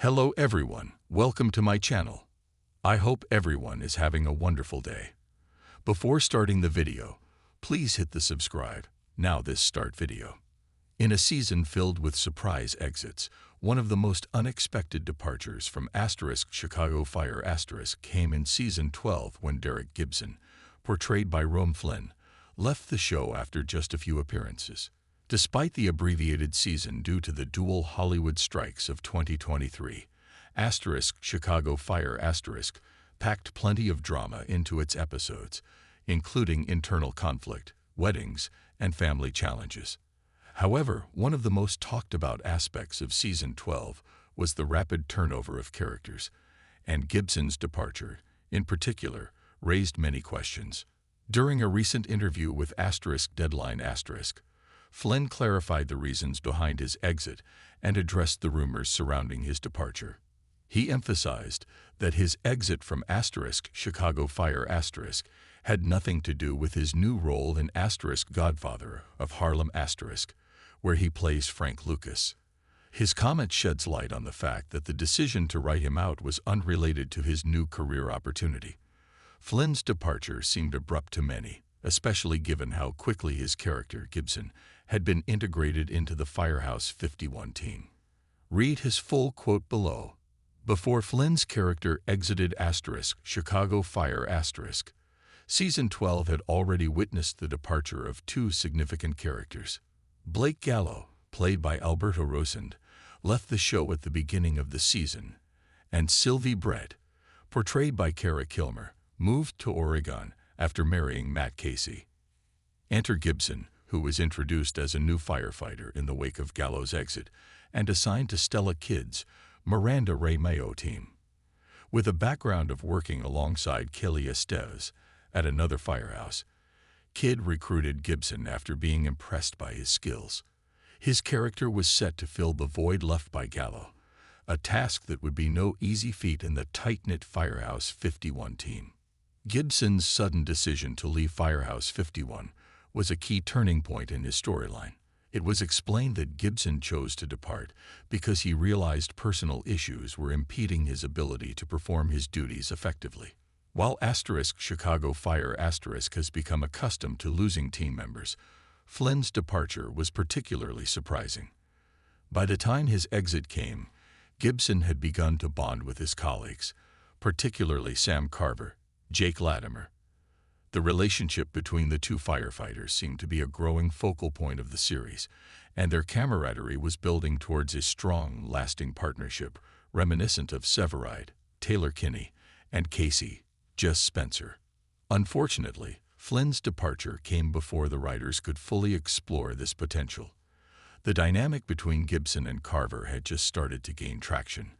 Hello everyone, welcome to my channel. I hope everyone is having a wonderful day. Before starting the video, please hit the subscribe. Now this start video. In a season filled with surprise exits, one of the most unexpected departures from Chicago Fire came in season 12 when Derek Gibson, portrayed by Rome Flynn, left the show after just a few appearances. Despite the abbreviated season due to the dual Hollywood strikes of 2023, Chicago Fire packed plenty of drama into its episodes, including internal conflict, weddings, and family challenges. However, one of the most talked about aspects of season 12 was the rapid turnover of characters, and Gibson's departure, in particular, raised many questions. During a recent interview with Deadline Flynn clarified the reasons behind his exit and addressed the rumors surrounding his departure. He emphasized that his exit from Chicago Fire had nothing to do with his new role in Godfather of Harlem where he plays Frank Lucas. His comment sheds light on the fact that the decision to write him out was unrelated to his new career opportunity. Flynn's departure seemed abrupt to many, especially given how quickly his character, Gibson, had been integrated into the Firehouse 51 team. Read his full quote below. Before Flynn's character exited Chicago Fire Season 12 had already witnessed the departure of two significant characters. Blake Gallo, played by Alberto Rosand, left the show at the beginning of the season, and Sylvie Brett, portrayed by Cara Kilmer, moved to Oregon after marrying Matt Casey. Enter Gibson, who was introduced as a new firefighter in the wake of Gallo's exit and assigned to Stella Kidd's Miranda Ray Mayo team. With a background of working alongside Kelly Estevez at another firehouse, Kidd recruited Gibson after being impressed by his skills. His character was set to fill the void left by Gallo, a task that would be no easy feat in the tight-knit Firehouse 51 team. Gibson's sudden decision to leave Firehouse 51 was a key turning point in his storyline. It was explained that Gibson chose to depart because he realized personal issues were impeding his ability to perform his duties effectively. While Chicago Fire has become accustomed to losing team members, Flynn's departure was particularly surprising. By the time his exit came, Gibson had begun to bond with his colleagues, particularly Sam Carver, Jake Latimer. The relationship between the two firefighters seemed to be a growing focal point of the series, and their camaraderie was building towards a strong, lasting partnership reminiscent of Severide, Taylor Kinney, and Casey, Jess Spencer. Unfortunately, Flynn's departure came before the writers could fully explore this potential. The dynamic between Gibson and Carver had just started to gain traction,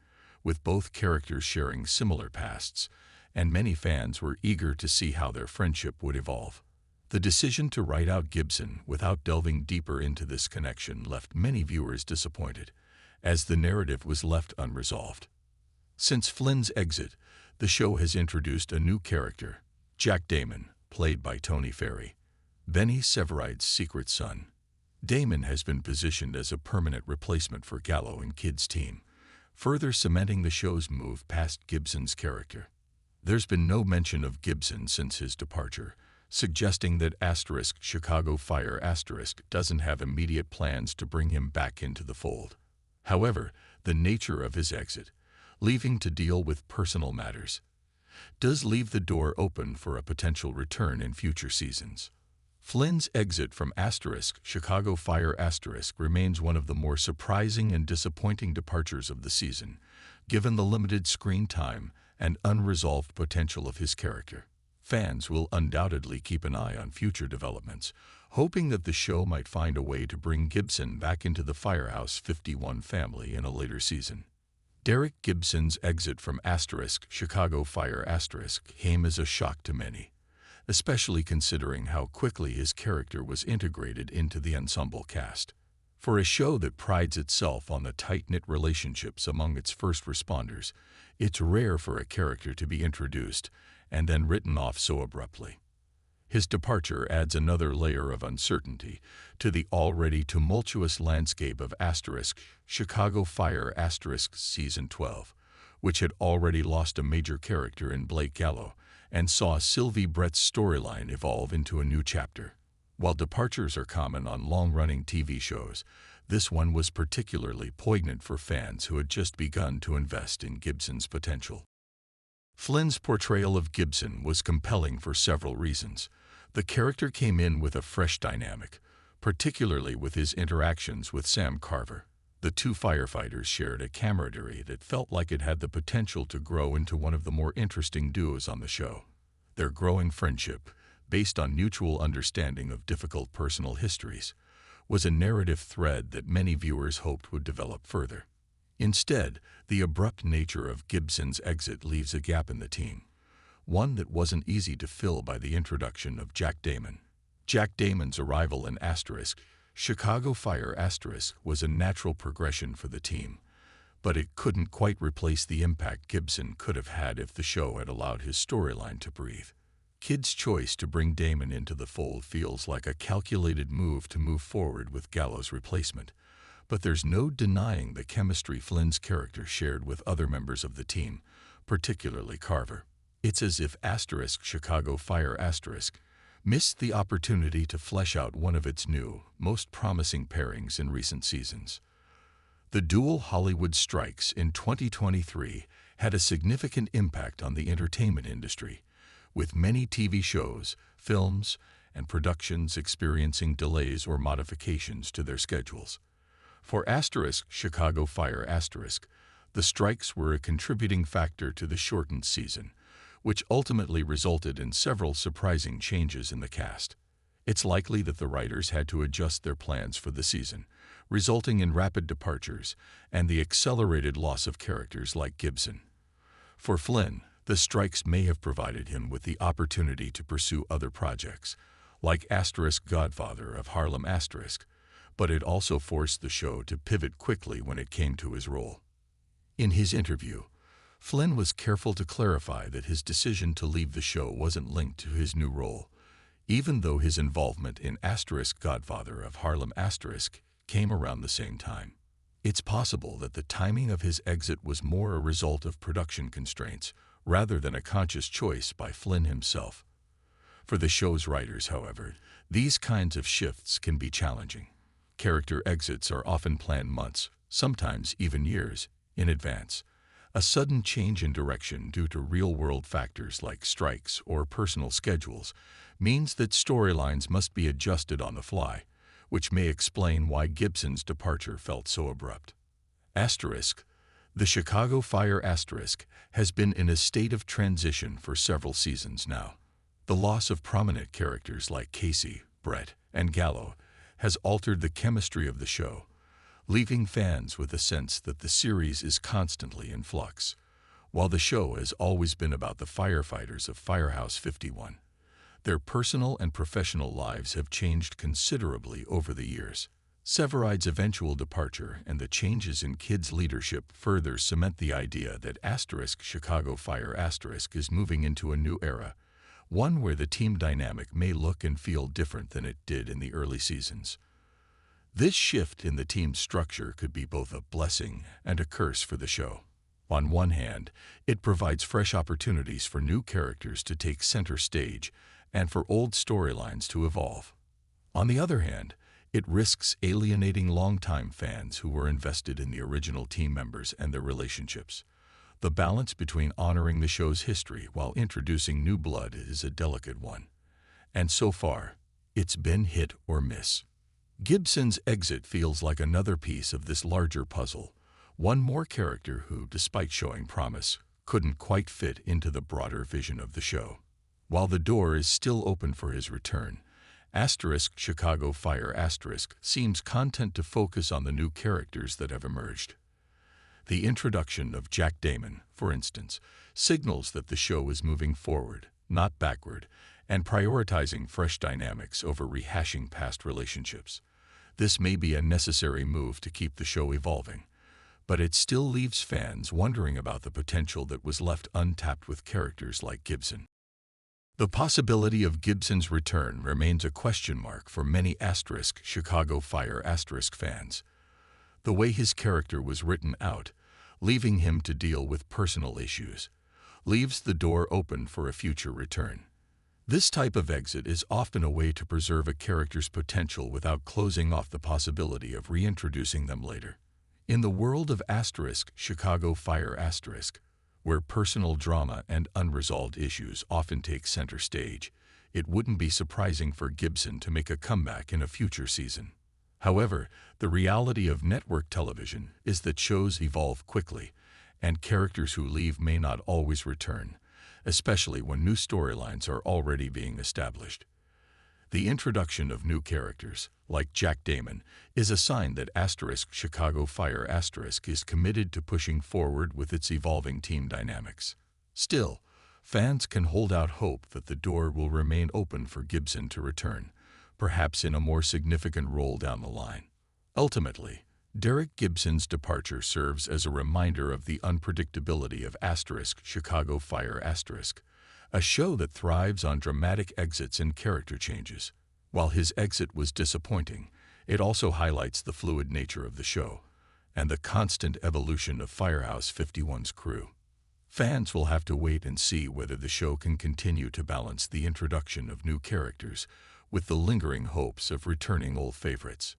with both characters sharing similar pasts, and many fans were eager to see how their friendship would evolve. The decision to write out Gibson without delving deeper into this connection left many viewers disappointed, as the narrative was left unresolved. Since Flynn's exit, the show has introduced a new character, Jack Damon, played by Tony Ferry, Benny Severide's secret son. Damon has been positioned as a permanent replacement for Gallo and Kidd's team, further cementing the show's move past Gibson's character. There's been no mention of Gibson since his departure, suggesting that Chicago Fire doesn't have immediate plans to bring him back into the fold. However, the nature of his exit, leaving to deal with personal matters, does leave the door open for a potential return in future seasons. Flynn's exit from Chicago Fire remains one of the more surprising and disappointing departures of the season, given the limited screen time and unresolved potential of his character. Fans will undoubtedly keep an eye on future developments, hoping that the show might find a way to bring Gibson back into the Firehouse 51 family in a later season. Derek Gibson's exit from Chicago Fire came as a shock to many, especially considering how quickly his character was integrated into the ensemble cast. For a show that prides itself on the tight-knit relationships among its first responders, it's rare for a character to be introduced and then written off so abruptly. His departure adds another layer of uncertainty to the already tumultuous landscape of Chicago Fire Season 12, which had already lost a major character in Blake Gallo and saw Sylvie Brett's storyline evolve into a new chapter. While departures are common on long-running TV shows, this one was particularly poignant for fans who had just begun to invest in Gibson's potential. Flynn's portrayal of Gibson was compelling for several reasons. The character came in with a fresh dynamic, particularly with his interactions with Sam Carver. The two firefighters shared a camaraderie that felt like it had the potential to grow into one of the more interesting duos on the show. Their growing friendship, based on mutual understanding of difficult personal histories, was a narrative thread that many viewers hoped would develop further. Instead, the abrupt nature of Gibson's exit leaves a gap in the team, one that wasn't easy to fill by the introduction of Jack Damon. Jack Damon's arrival in Chicago Fire was a natural progression for the team, but it couldn't quite replace the impact Gibson could have had if the show had allowed his storyline to breathe. Kid's choice to bring Damon into the fold feels like a calculated move to move forward with Gallo's replacement, but there's no denying the chemistry Flynn's character shared with other members of the team, particularly Carver. It's as if Chicago Fire missed the opportunity to flesh out one of its new, most promising pairings in recent seasons. The dual Hollywood strikes in 2023 had a significant impact on the entertainment industry, with many TV shows, films, and productions experiencing delays or modifications to their schedules. For Chicago Fire the strikes were a contributing factor to the shortened season, which ultimately resulted in several surprising changes in the cast. It's likely that the writers had to adjust their plans for the season, resulting in rapid departures and the accelerated loss of characters like Gibson. For Flynn, the strikes may have provided him with the opportunity to pursue other projects, like Godfather of Harlem *, but it also forced the show to pivot quickly when it came to his role. In his interview, Flynn was careful to clarify that his decision to leave the show wasn't linked to his new role, even though his involvement in Godfather of Harlem * came around the same time. It's possible that the timing of his exit was more a result of production constraints rather than a conscious choice by Flynn himself. For the show's writers, however, these kinds of shifts can be challenging. Character exits are often planned months, sometimes even years, in advance. A sudden change in direction due to real-world factors like strikes or personal schedules means that storylines must be adjusted on the fly, which may explain why Gibson's departure felt so abrupt. The Chicago Fire has been in a state of transition for several seasons now. The loss of prominent characters like Casey, Brett, and Gallo has altered the chemistry of the show, leaving fans with a sense that the series is constantly in flux. While the show has always been about the firefighters of Firehouse 51, their personal and professional lives have changed considerably over the years. Severide's eventual departure and the changes in Kid's leadership further cement the idea that Chicago Fire is moving into a new era, one where the team dynamic may look and feel different than it did in the early seasons. This shift in the team's structure could be both a blessing and a curse for the show. On one hand, it provides fresh opportunities for new characters to take center stage and for old storylines to evolve. On the other hand, it risks alienating longtime fans who were invested in the original team members and their relationships. The balance between honoring the show's history while introducing new blood is a delicate one. And so far, it's been hit or miss. Gibson's exit feels like another piece of this larger puzzle, one more character who, despite showing promise, couldn't quite fit into the broader vision of the show. While the door is still open for his return, Chicago Fire seems content to focus on the new characters that have emerged. The introduction of Jack Damon, for instance, signals that the show is moving forward, not backward, and prioritizing fresh dynamics over rehashing past relationships. This may be a necessary move to keep the show evolving, but it still leaves fans wondering about the potential that was left untapped with characters like Gibson. The possibility of Gibson's return remains a question mark for many Chicago Fire fans. The way his character was written out, leaving him to deal with personal issues, leaves the door open for a future return. This type of exit is often a way to preserve a character's potential without closing off the possibility of reintroducing them later. In the world of Chicago Fire where personal drama and unresolved issues often take center stage, it wouldn't be surprising for Gibson to make a comeback in a future season. However, the reality of network television is that shows evolve quickly, and characters who leave may not always return, especially when new storylines are already being established. The introduction of new characters, like Jack Damon, is a sign that Chicago Fire is committed to pushing forward with its evolving team dynamics. Still, fans can hold out hope that the door will remain open for Gibson to return, perhaps in a more significant role down the line. Ultimately, Derek Gibson's departure serves as a reminder of the unpredictability of Chicago Fire a show that thrives on dramatic exits and character changes. While his exit was disappointing, it also highlights the fluid nature of the show and the constant evolution of Firehouse 51's crew. Fans will have to wait and see whether the show can continue to balance the introduction of new characters with the lingering hopes of returning old favorites.